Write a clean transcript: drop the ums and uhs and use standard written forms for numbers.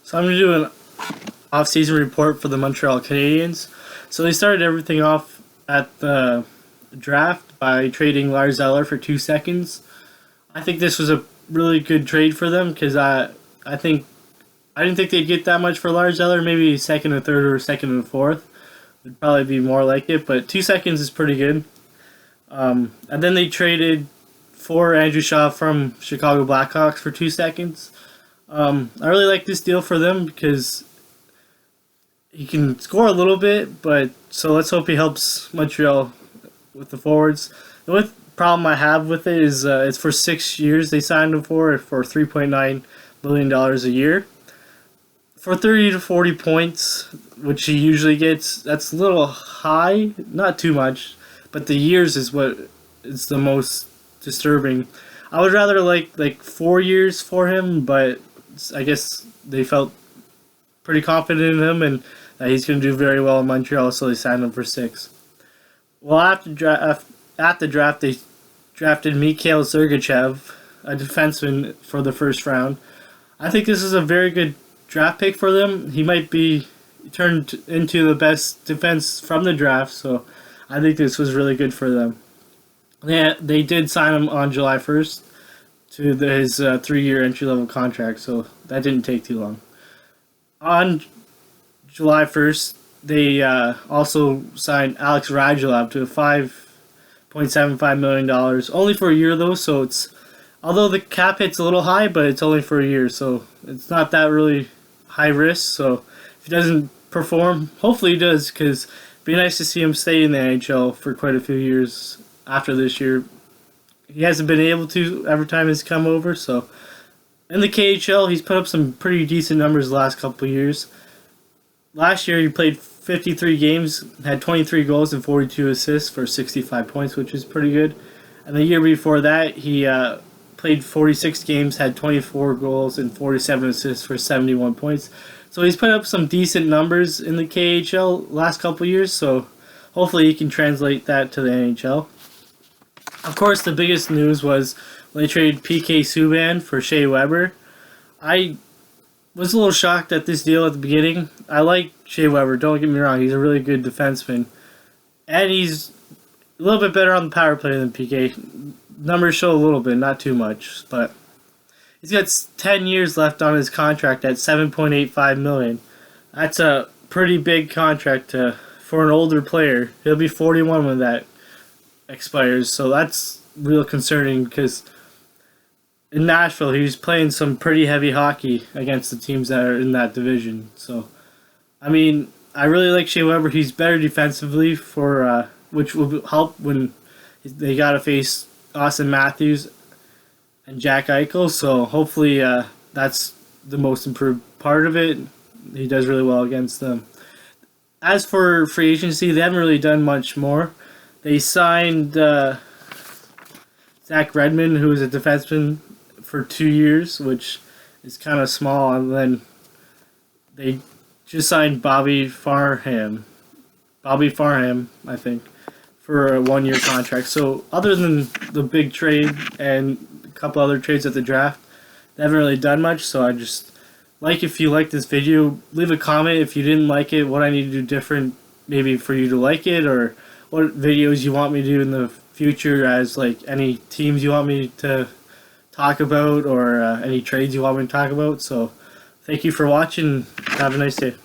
So I'm going to do an off-season report for the Montreal Canadiens. So they started everything off at the draft by trading Lars Eller for 2 seconds. I think this was a really good trade for them because I didn't think they'd get that much for Lars Eller. Maybe second and third or second and fourth would probably be more like it, but 2 seconds is pretty good. And then they traded for Andrew Shaw from Chicago Blackhawks for 2 seconds. I really like this deal for them because he can score a little bit, but so let's hope he helps Montreal with the forwards. The only problem I have with it is it's for 6 years. They signed him for $3.9 million a year. For 30 to 40 points, which he usually gets, that's a little high, not too much, but the years is what is the most disturbing. I would rather like 4 years for him, but I guess they felt pretty confident in him and that he's going to do very well in Montreal, so they signed him for 6. Well, at the draft, they drafted Mikhail Sergachev, a defenseman, for the first round. I think this is a very good draft pick for them. He might be turned into the best defense from the draft, so I think this was really good for them. They did sign him on July 1st to his 3-year entry-level contract, so that didn't take too long. On July 1st, they also signed Alex Radulov to a $5.75 million, only for a year though, so it's, although the cap hit's a little high, but it's only for a year, so it's not that really high risk. So if he doesn't perform, hopefully he does, because it'd be nice to see him stay in the NHL for quite a few years after this year. He hasn't been able to every time he's come over, so in the KHL, he's put up some pretty decent numbers the last couple of years. Last year, he played 53 games, had 23 goals and 42 assists for 65 points, which is pretty good. And the year before that, he played 46 games, had 24 goals and 47 assists for 71 points. So he's put up some decent numbers in the KHL last couple of years, so hopefully he can translate that to the NHL. Of course, the biggest news was when they traded PK Subban for Shea Weber. I was a little shocked at this deal at the beginning. I like Shea Weber, don't get me wrong, he's a really good defenseman. And he's a little bit better on the power play than PK. Numbers show a little bit, not too much, but he's got 10 years left on his contract at $7.85 million. That's a pretty big contract for an older player. He'll be 41 when that expires, so that's real concerning because in Nashville he was playing some pretty heavy hockey against the teams that are in that division. So I mean, I really like Shea Weber. He's better defensively for which will help when they gotta face Austin Matthews and Jack Eichel, so hopefully that's the most improved part of it. He does really well against them. As for free agency, they haven't really done much more. They signed Zach Redmond, who is a defenseman, for 2 years, which is kind of small, and then they just signed Bobby Farnham, I think, for a 1-year contract. So other than the big trade and a couple other trades at the draft, they haven't really done much. So I just if you like this video, leave a comment if you didn't like it, what I need to do different maybe for you to like it, or what videos you want me to do in the future, as like any teams you want me to talk about, or any trades you want me to talk about. So thank you for watching. Have a nice day.